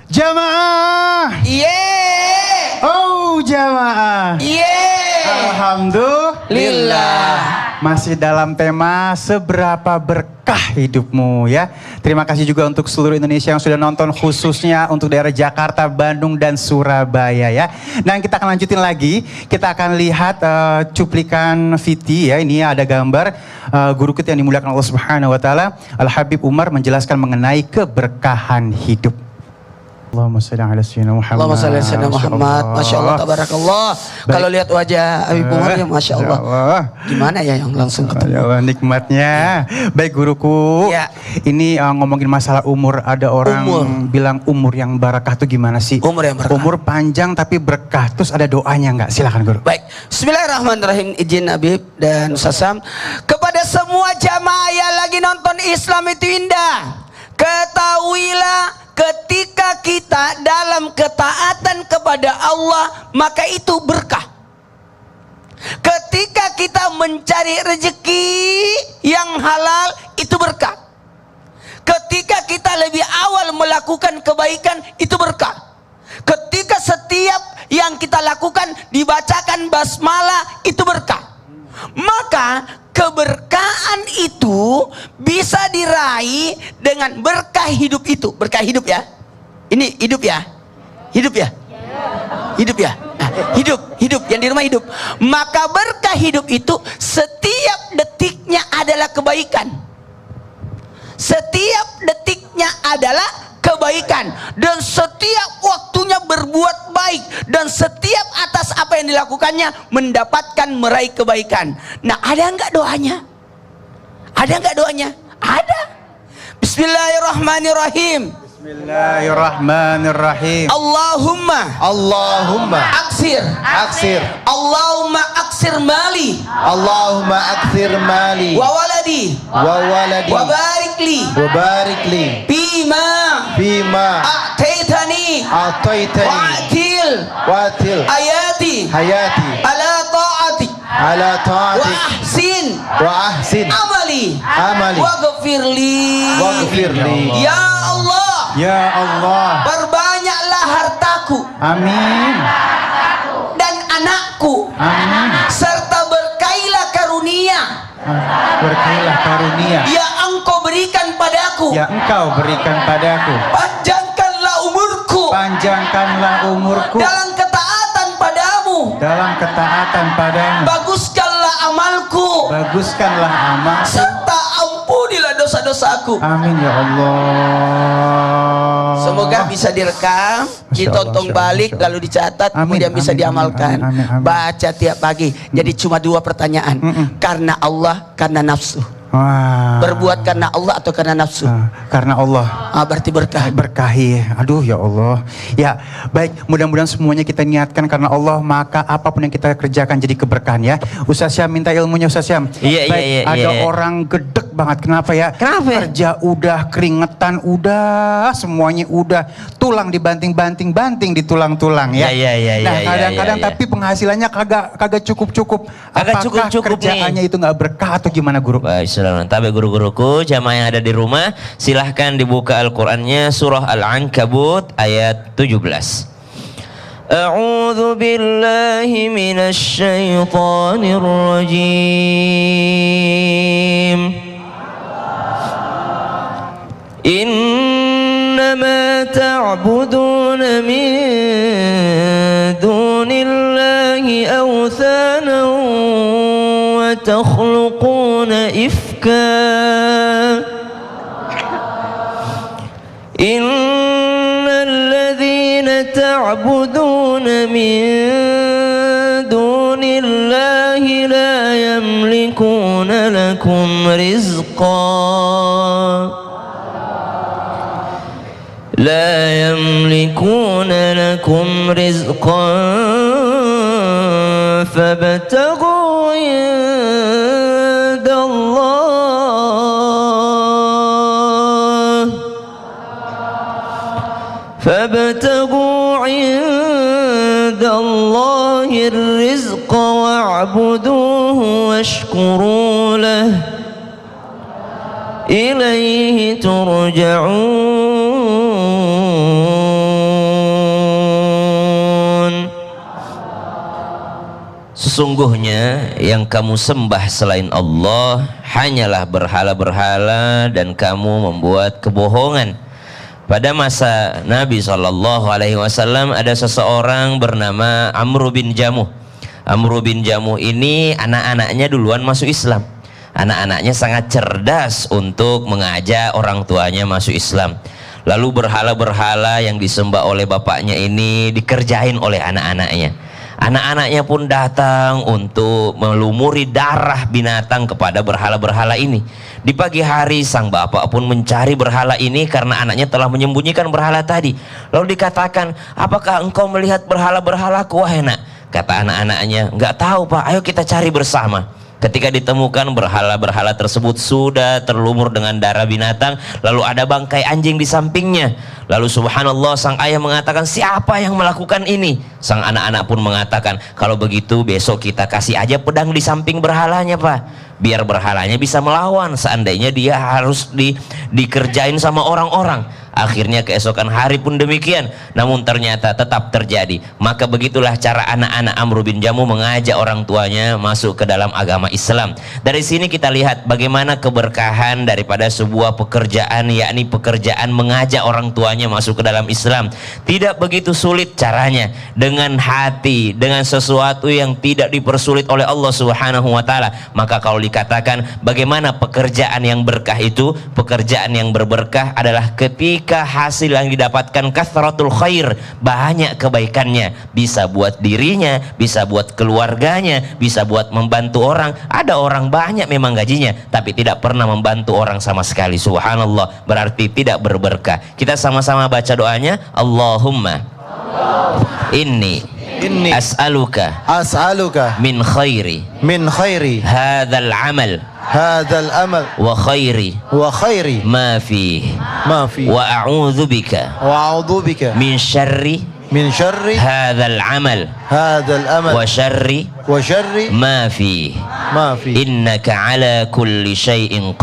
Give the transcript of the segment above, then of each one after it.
Jamaah. Yeay. Oh jamaah. Yeay. Alhamdulillah. Masih dalam tema seberapa berkah hidupmu ya. Terima kasih juga untuk seluruh Indonesia yang sudah nonton, khususnya untuk daerah Jakarta, Bandung dan Surabaya ya. Dan kita akan lanjutin lagi. Kita akan lihat cuplikan VT ya. Ini ada gambar guru kita yang dimuliakan Allah Subhanahu wa taala, Al Habib Umar menjelaskan mengenai keberkahan hidup. Allahumma shalli ala sayyidina Muhammad. Allahumma shalli ala sayyidina Muhammad. Masya Allah, tabarakallah. Kalau lihat wajah Habib Umar ya Masya Allah. Gimana ya yang langsung ketemu? Ya Allah, nikmatnya. Baik guruku. Ya. Ini ngomongin masalah umur. Ada orang bilang umur yang barakah itu gimana sih? Umur yang barakah. Umur panjang tapi berkah. Terus ada doanya nggak? Silakan guru. Baik. Bismillahirrahmanirrahim. Izin Habib dan Ustaz Sam. Kepada semua jamaah yang lagi nonton Islam itu indah. Ketahuilah, ketika kita dalam ketaatan kepada Allah, maka itu berkah. Ketika kita mencari rezeki yang halal, itu berkah. Ketika kita lebih awal melakukan kebaikan, itu berkah. Ketika setiap yang kita lakukan dibacakan basmalah, itu berkah. Maka keberkahan itu bisa diraih dengan berkah hidup itu. Berkah hidup ya. Ini hidup ya. Hidup ya. Hidup ya. Nah, hidup yang di rumah hidup. Maka berkah hidup itu setiap detiknya adalah kebaikan. Setiap detiknya adalah kebaikan, dan setiap waktunya berbuat baik, dan setiap atas apa yang dilakukannya mendapatkan meraih kebaikan. Nah, ada nggak doanya? Ada nggak doanya? Ada. Bismillahirrahmanirrahim. Bismillahirrahmanirrahim. Allahumma aksir Allahumma aksir mali wa waladi wa barik li Bima a'taitani wa'til hayati ala ta'ati wa ahsin amali waghfirli ya Allah perbanyaklah hartaku, amin, dan anakku, amin, serta berkailah karunia yang engkau berikan padaku, panjangkanlah umurku dalam ketaatan padamu, baguskanlah amalku, serta ampunilah dosa-dosaku. Amin ya Allah. Semoga bisa direkam, ditonton balik, lalu dicatat, kemudian bisa diamalkan. Baca tiap pagi. Jadi cuma 2 pertanyaan. Karena Allah, karena nafsu. Berbuat karena Allah atau karena nafsu? Karena Allah. Berarti berkah. Berkahi. Aduh ya Allah. Ya baik, mudah-mudahan semuanya kita niatkan karena Allah, maka apapun yang kita kerjakan jadi keberkahan ya. Ustaz Syam minta ilmunya Ustaz Syam. Iya. Ada orang gedek banget. Kenapa ya? Kerja udah, keringetan udah, semuanya udah, tulang dibanting-banting di tulang-tulang ya. Nah kadang-kadang tapi penghasilannya kagak cukup. Apakah kerjaannya itu nggak berkah atau gimana guru? Tapi guru-guruku, jamaah yang ada di rumah, silahkan dibuka Al-Qur'annya surah Al-Ankabut ayat 17. A'udzu billahi minasy syaithanir rajim. Innama ta'buduna min dunillahi awthanan wa takhluquna ifka. Innal ladzina ta'buduna min dunillahi la yamlikuna lakum rizqan. لا يملكون لكم رزقا فابتغوا عند الله الرزق واعبدوه واشكروا له إليه ترجعون. sesungguhnya yang kamu sembah selain Allah hanyalah berhala-berhala dan kamu membuat kebohongan. Pada masa Nabi SAW ada seseorang bernama Amr bin Jamuh. Amr bin Jamuh ini anak-anaknya duluan masuk Islam. Anak-anaknya sangat cerdas untuk mengajak orang tuanya masuk Islam. Lalu berhala-berhala yang disembah oleh bapaknya ini dikerjain oleh anak-anaknya. Anak-anaknya pun datang untuk melumuri darah binatang kepada berhala-berhala ini. Di pagi hari sang bapak pun mencari berhala ini karena anaknya telah menyembunyikan berhala tadi. Lalu dikatakan, apakah engkau melihat berhala-berhalaku wahai nak? Kata anak-anaknya, enggak tahu pak, ayo kita cari bersama. Ketika ditemukan berhala-berhala tersebut sudah terlumur dengan darah binatang, lalu ada bangkai anjing di sampingnya. Lalu subhanallah sang ayah mengatakan, siapa yang melakukan ini? Sang anak-anak pun mengatakan, kalau begitu besok kita kasih aja pedang di samping berhalanya pak, biar berhalanya bisa melawan seandainya dia harus dikerjain sama orang-orang. Akhirnya keesokan hari pun demikian, namun ternyata tetap terjadi. Maka begitulah cara anak-anak Amr bin Jamuh mengajak orang tuanya masuk ke dalam agama Islam. Dari sini kita lihat bagaimana keberkahan daripada sebuah pekerjaan, yakni pekerjaan mengajak orang tuanya masuk ke dalam Islam. Tidak begitu sulit caranya, dengan hati, dengan sesuatu yang tidak dipersulit oleh Allah Subhanahu wa taala. Maka kalau dikatakan bagaimana pekerjaan yang berkah itu, pekerjaan yang berberkah adalah ketika hasil yang didapatkan kathratul khair, banyak kebaikannya, bisa buat dirinya, bisa buat keluarganya, bisa buat membantu orang. Ada orang banyak memang gajinya tapi tidak pernah membantu orang sama sekali, subhanallah, berarti tidak berberkah. Kita sama-sama baca doanya. Allahumma inni as'aluka min khairi hadzal amal wa khairi ma fi wa a'udzu bika min syarri hadzal amal wa syarri ma fi innaka ala kulli syai'in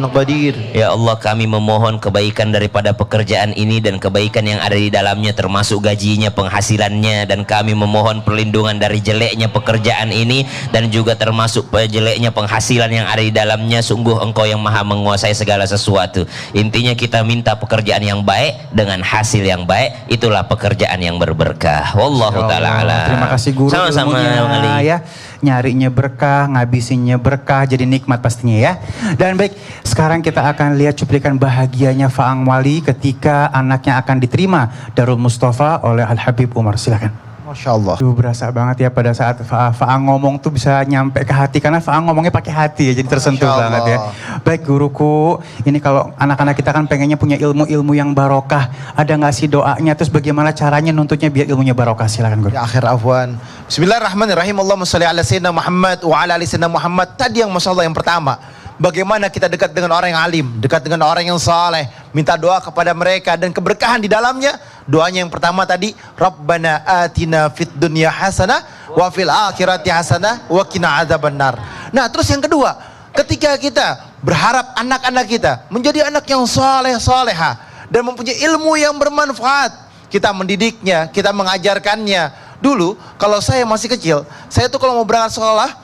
qadir. Ya Allah, kami memohon kebaikan daripada pekerjaan ini dan kebaikan yang ada di dalamnya termasuk gajinya, penghasilannya, dan kami memohon perlindungan dari jeleknya pekerjaan ini dan juga termasuk jeleknya penghasilan yang ada di dalamnya. Sungguh Engkau yang maha menguasai segala sesuatu. Intinya kita minta pekerjaan yang baik dengan hasil yang baik, itulah pekerjaan yang berberkah. Wallahu ta'ala alam. Terima kasih guru, Sama-sama ilmunya, ya. Nyarinya berkah, ngabisinnya berkah, jadi nikmat pastinya ya. Dan baik, sekarang kita akan lihat cuplikan bahagianya Faang Wali ketika anaknya akan diterima Darul Mustafa oleh Al Habib Umar. Silakan. Masya Allah. Tuh berasa banget ya pada saat Faang ngomong tuh bisa nyampe ke hati karena Faang ngomongnya pakai hati ya, jadi tersentuh banget ya. Baik guruku, ini kalau anak-anak kita kan pengennya punya ilmu-ilmu yang barokah, ada nggak sih doanya? Terus bagaimana caranya nuntutnya biar ilmunya barokah? Silakan guru. Ya akhir afwan. Bismillahirrahmanirrahim. Allahumma sholli ala sayyidina Muhammad wa ala ali sayyidina Muhammad. Tadi yang Masya Allah yang pertama, bagaimana kita dekat dengan orang yang alim, dekat dengan orang yang saleh, minta doa kepada mereka dan keberkahan di dalamnya. Doanya yang pertama tadi, Rabbana atina fid dunya hasanah wa fil akhirati hasanah wa qina adzabannar. Nah, terus yang kedua, ketika kita berharap anak-anak kita menjadi anak yang saleh salehah dan mempunyai ilmu yang bermanfaat, kita mendidiknya, kita mengajarkannya. Dulu kalau saya masih kecil, saya tuh kalau mau berangkat sekolah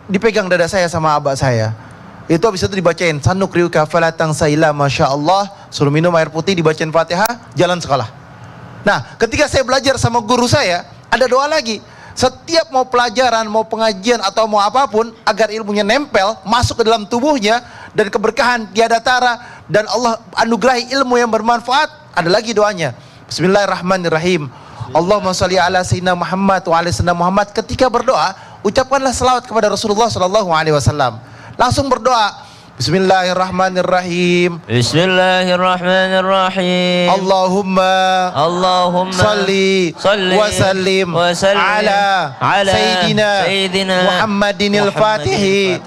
dipegang dada saya sama abah saya. Itu habis itu dibacain sanukriuka falatang saila, masya Allah, suruh minum air putih, dibacain Fatihah, jalan sekolah. Nah, ketika saya belajar sama guru saya, ada doa lagi. Setiap mau pelajaran, mau pengajian atau mau apapun, agar ilmunya nempel, masuk ke dalam tubuhnya dan keberkahan tiada tara dan Allah anugerahi ilmu yang bermanfaat, ada lagi doanya. Bismillahirrahmanirrahim. Allahumma sholli ala sayyidina Muhammad wa ala sayyidina Muhammad. Ketika berdoa, ucapkanlah selawat kepada Rasulullah sallallahu alaihi wasallam. Langsung berdoa. Bismillahirrahmanirrahim. Bismillahirrahmanirrahim. Allahumma salli wa sallim ala Sayyidina Muhammadinil Fatihi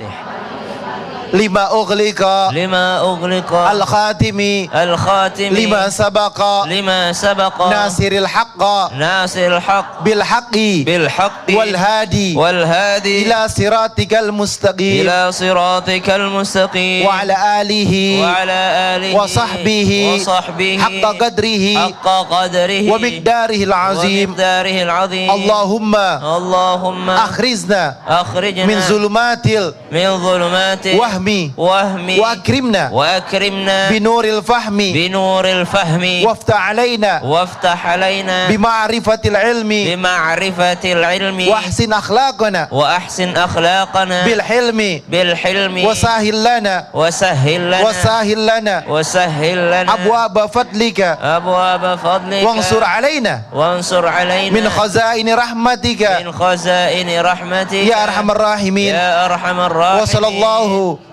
lima ughliqa لما أغلق al-khatimi الخاتم lima sabaqa لما سبق nasiril haqqa ناصر الحق bil haqqi بالحق wal hadi والهادي ila siratikal mustaqim إلى صراطك المستقيم wa ala alihi وعلى آله wa sahbihi وصحبه haqqa qadrihi حق قدره wa miqdarihi al-azim. ومقداره العظيم Allahumma اللهم akhrizna أخرجنا min zulumatil من ظلمات wahmi وهم wa akrimna وأكرمنا binuril fahmi بنور الفهم waftah alaina وافتح علينا bima'rifatil ilmi بمعرفة العلم wahsin akhlaqana وأحسن أخلاقنا bil hilmi بالحلم wasahil lana وسهل لنا wasahil lana وسهل لنا abwaaba fadlika أبواب فضلك wansur alaina وانصر علينا min khazaini rahmatika من خزائن رحمتك ya arhamar rahimin. يا أرحم الراحمين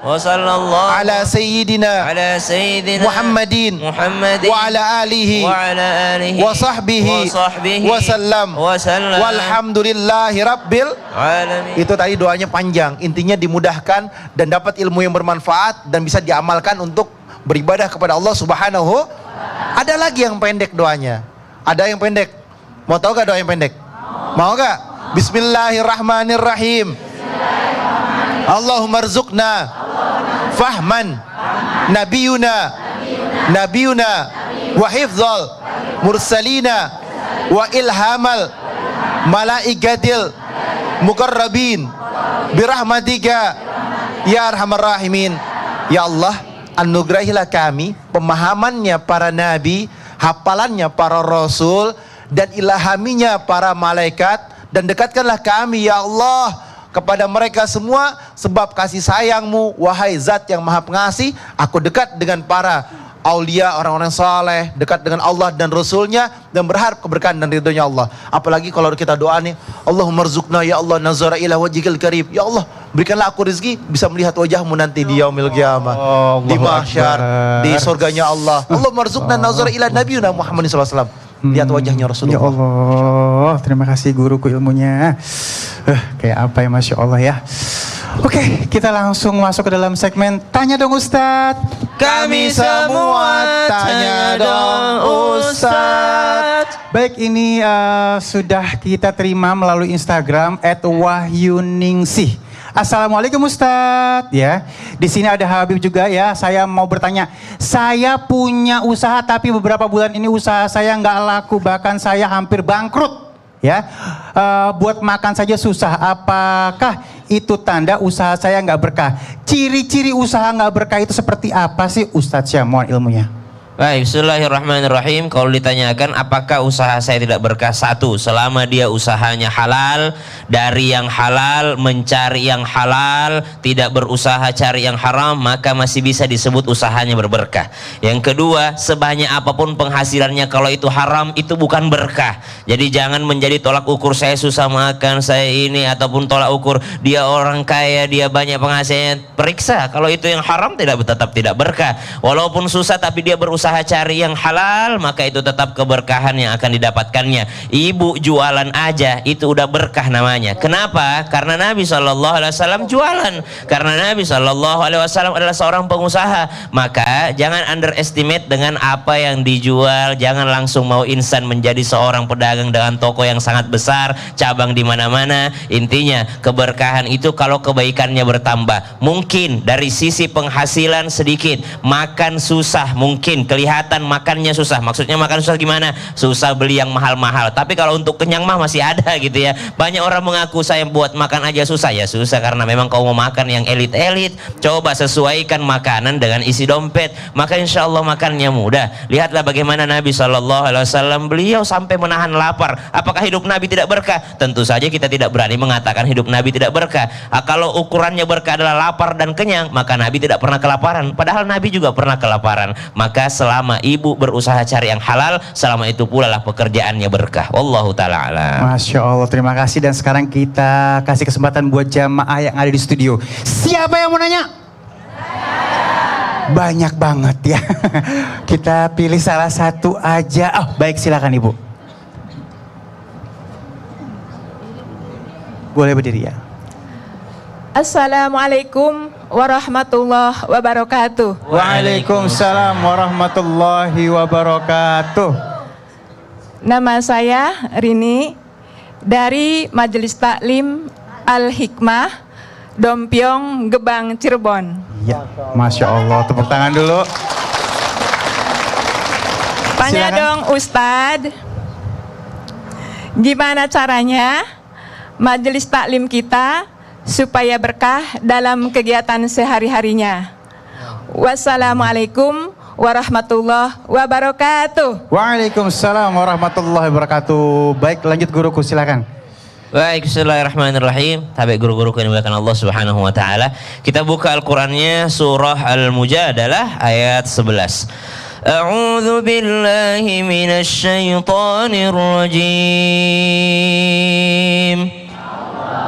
وصلى الله ala sayyidina على سيدنا Muhammadin محمد wa ala alihi وعلى آله wa sahbihi وصحبه wa sallam وسلم walhamdulillahi rabbil. عالمين. Itu tadi doanya panjang, intinya dimudahkan dan dapat ilmu yang bermanfaat dan bisa diamalkan untuk beribadah kepada Allah Subhanahu. Ada lagi yang pendek doanya. Ada yang pendek. Mau tahu gak doa yang pendek? Mau gak? Bismillahirrahmanirrahim. Allahumma rzuqna fahman nabiyuna wa hifdzal mursalina wa ilhamal malaikatil muqarrabin birahmatika ya arhamar rahimin. Ya Allah, anugerahilah kami pemahamannya para nabi, hafalannya para rasul, dan ilhaminya para malaikat, dan dekatkanlah kami ya Allah kepada mereka semua sebab kasih sayangmu wahai zat yang maha pengasih. Aku dekat dengan para aulia, orang-orang saleh, dekat dengan Allah dan Rasulnya, dan berharap keberkahan dan ridhonya Allah. Apalagi kalau kita doa nih, Allahumma rzuqna ya Allah nazara ila wajhikal karim. Ya Allah, berikanlah aku rezeki bisa melihat wajahmu nanti di yaumil qiyamah, di mahsyar, di surganya Allah. Allahumma rzuqna nazara ila nabiyina Muhammadin sallallahu alaihi wasallam. Lihat wajahnya Rasulullah. Ya Allah, terima kasih guruku ilmunya. Kayak apa ya, Masya Allah ya. Oke, kita langsung masuk ke dalam segmen Tanya Dong Ustadz. Kami semua tanya dong Ustadz. Baik, ini sudah kita terima melalui Instagram @wahyuningsih. Assalamualaikum Ustadz ya. Di sini ada Habib juga ya. Saya mau bertanya. Saya punya usaha tapi beberapa bulan ini usaha saya nggak laku, bahkan saya hampir bangkrut ya. Buat makan saja susah. Apakah itu tanda usaha saya nggak berkah? Ciri-ciri usaha nggak berkah itu seperti apa sih Ustadz Syah? Mohon ilmunya. Baik, bismillahirrahmanirrahim. Kalau ditanyakan apakah usaha saya tidak berkah, satu, selama dia usahanya halal, dari yang halal, mencari yang halal, tidak berusaha cari yang haram, maka masih bisa disebut usahanya berberkah. Yang kedua, sebanyak apapun penghasilannya, kalau itu haram, itu bukan berkah. Jadi jangan menjadi tolak ukur saya susah makan, saya ini, ataupun tolak ukur dia orang kaya, dia banyak penghasilannya. Periksa, kalau itu yang haram tetap tidak berkah. Walaupun susah tapi dia berusaha cari yang halal, maka itu tetap keberkahan yang akan didapatkannya. Ibu jualan aja itu udah berkah namanya. Kenapa? Karena Nabi SAW jualan. Karena Nabi SAW adalah seorang pengusaha. Maka jangan underestimate dengan apa yang dijual. Jangan langsung mau instan menjadi seorang pedagang dengan toko yang sangat besar, cabang di mana-mana. Intinya keberkahan itu kalau kebaikannya bertambah. Mungkin dari sisi penghasilan sedikit, makan susah, mungkin kelihatan makannya susah. Maksudnya makan susah gimana? Susah beli yang mahal-mahal. Tapi kalau untuk kenyang mah masih ada gitu ya. Banyak orang mengaku saya buat makan aja susah. Ya susah karena memang kau mau makan yang elit-elit. Coba sesuaikan makanan dengan isi dompet, maka insya Allah makannya mudah. Lihatlah bagaimana Nabi SAW, beliau sampai menahan lapar. Apakah hidup Nabi tidak berkah? Tentu saja kita tidak berani mengatakan hidup Nabi tidak berkah. Kalau ukurannya berkah adalah lapar dan kenyang, maka Nabi tidak pernah kelaparan. Padahal Nabi juga pernah kelaparan. Maka selama ibu berusaha cari yang halal, selama itu pula lah pekerjaannya berkah. Wallahu ta'ala alam. Masya Allah, terima kasih. Dan sekarang kita kasih kesempatan buat jamaah yang ada di studio. Siapa yang mau nanya? Banyak banget ya. Kita pilih salah satu aja. Oh, baik, silakan Ibu. Boleh berdiri ya. Assalamualaikum warahmatullahi wabarakatuh. Waalaikumsalam warahmatullahi wabarakatuh. Nama saya Rini dari Majelis Taklim Al-Hikmah Dompiong Gebang Cirebon. Ya, Masya Allah, tepuk tangan dulu. Tanya Silakan. dong Ustadz, gimana caranya Majelis Taklim kita supaya berkah dalam kegiatan sehari-harinya? Wassalamualaikum warahmatullahi wabarakatuh. Waalaikumsalam warahmatullahi wabarakatuh. Baik, lanjut guruku, silakan. Baik, bismillahirrahmanirrahim. Tabi guru-guru yang dimuliakan Allah Subhanahu wa taala. Kita buka Al-Qur'annya surah Al-Mujadalah ayat 11. A'udzu billahi minasy syaithanir rajim.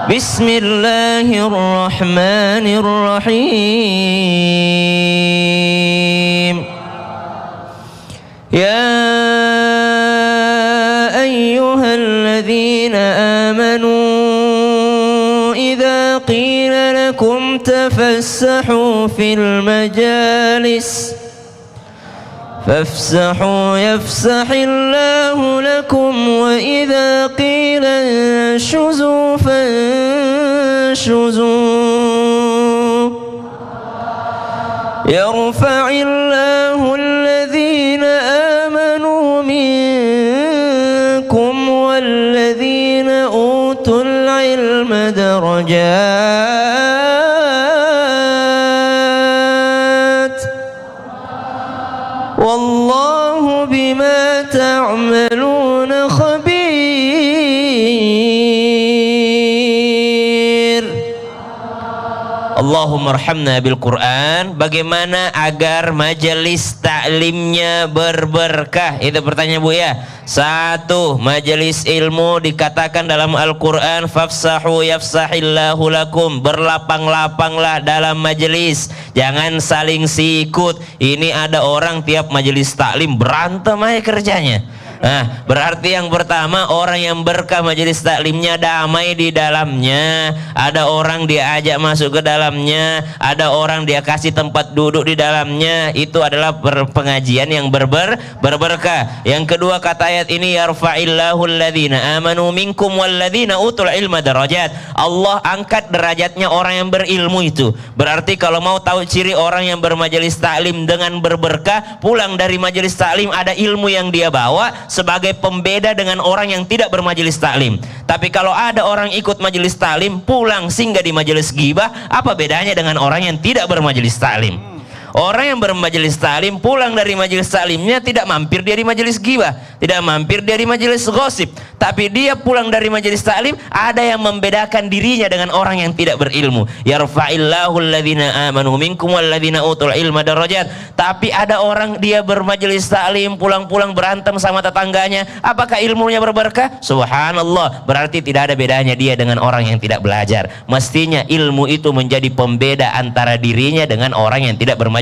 Bismillahirrahmanirrahim. Ya ayyuhalladzina amanu idza qila lakum tafassahu fil majalis فافسحوا يفسح الله لكم وإذا قيل انشزوا فانشزوا يرفع الله الذين آمنوا منكم والذين أوتوا العلم درجات والله بما تعملون خبير. Allahumma arhamna bil Quran. Bagaimana agar majelis taklimnya berberkah? Itu pertanyaan Bu ya. Satu, majelis ilmu dikatakan dalam Al-Quran fafsahu yafsahillahu lakum. Berlapang-lapanglah dalam majelis, jangan saling sikut. Ini ada orang tiap majelis taklim berantem aja kerjanya. Nah, berarti yang pertama, orang yang berkah majelis taklimnya damai di dalamnya. Ada orang dia ajak masuk ke dalamnya, ada orang dia kasih tempat duduk di dalamnya. Itu adalah pengajian yang berberkah. Yang kedua, kata ayat ini yarfa'illahu alladhina amanu minkum walladhina utul ilma darajat. Allah angkat derajatnya orang yang berilmu itu. Berarti kalau mau tahu ciri orang yang bermajelis taklim dengan berberkah, pulang dari majelis taklim ada ilmu yang dia bawa sebagai pembeda dengan orang yang tidak bermajelis taklim. Tapi kalau ada orang ikut majelis taklim pulang singgah di majelis ghibah, apa bedanya dengan orang yang tidak bermajelis taklim? Orang yang bermajelis taklim pulang dari majelis taklimnya tidak mampir dia di majelis ghibah, tidak mampir dia di majelis gosip, tapi dia pulang dari majelis taklim ada yang membedakan dirinya dengan orang yang tidak berilmu. Yarfa'illahu alladhina amanu minkum walladhina utul ilma darajat. Tapi ada orang dia bermajelis taklim pulang-pulang berantem sama tetangganya, apakah ilmunya berberkah? Subhanallah, berarti tidak ada bedanya dia dengan orang yang tidak belajar. Mestinya ilmu itu menjadi pembeda antara dirinya dengan orang yang tidak bermajelis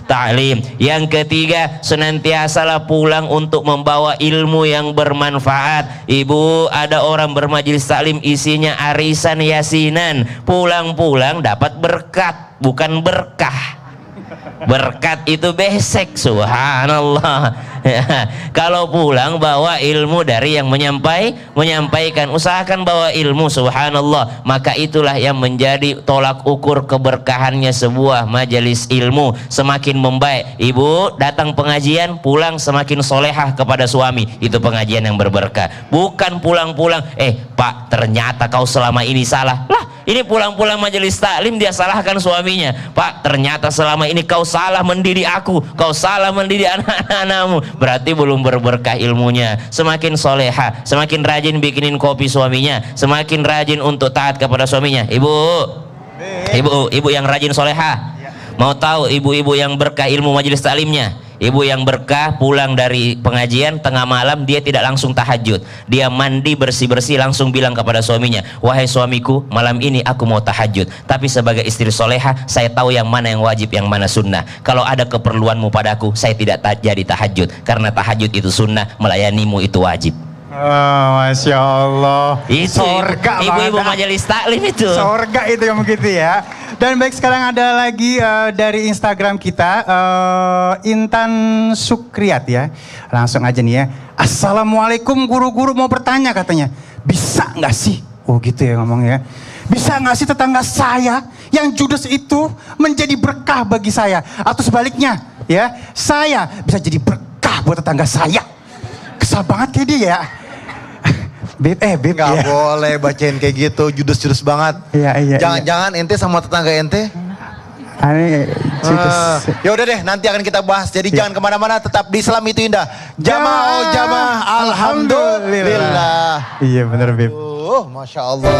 taklim. Yang ketiga, senantiasalah pulang untuk membawa ilmu yang bermanfaat. Ibu, ada orang bermajelis taklim isinya arisan yasinan, pulang-pulang dapat berkat, bukan berkah. Berkat itu besek, subhanallah. Kalau pulang bawa ilmu dari yang menyampaikan, usahakan bawa ilmu, subhanallah. Maka itulah yang menjadi tolak ukur keberkahannya sebuah majelis ilmu. Semakin membaik, ibu datang pengajian pulang semakin solehah kepada suami, itu pengajian yang berberkah. Bukan pulang-pulang, Pak, ternyata kau selama ini salah. Lah, ini pulang-pulang majelis taklim dia salahkan suaminya. Pak, ternyata selama ini kau salah mendidik aku, kau salah mendidik anak-anakmu. Berarti belum berberkah ilmunya. Semakin soleha, semakin rajin bikinin kopi suaminya, semakin rajin untuk taat kepada suaminya. Ibu yang rajin soleha, mau tahu ibu-ibu yang berkah ilmu majelis taklimnya? Ibu yang berkah pulang dari pengajian tengah malam dia tidak langsung tahajud, dia mandi bersih-bersih langsung bilang kepada suaminya, wahai suamiku, malam ini aku mau tahajud, tapi sebagai istri soleha saya tahu yang mana yang wajib yang mana sunnah. Kalau ada keperluanmu padaku saya tidak jadi tahajud, karena tahajud itu sunnah, melayanimu itu wajib. Oh, Masya Allah. Itu Sorga ibu-ibu banget. majelis taklim itu. Sorga itu yang begitu ya. Dan baik, sekarang ada lagi dari Instagram kita, Intan Sukriat ya. Langsung aja nih ya. Assalamualaikum guru-guru, mau bertanya katanya. Bisa nggak sih? Oh gitu ya ngomongnya. Bisa nggak sih tetangga saya yang judes itu menjadi berkah bagi saya? Atau sebaliknya ya, saya bisa jadi berkah buat tetangga saya. Kesal banget kayak dia ya. Beb, Nggak ya. boleh bacain kayak gitu, judes-judes banget. Iya. Jangan-jangan ente sama tetangga ente. Aneh, Ya udah deh, nanti akan kita bahas. Jadi jangan kemana-mana, tetap di Islam itu indah. Jamaah, oh jamaah, alhamdulillah. Iya bener Beb. Masya Allah.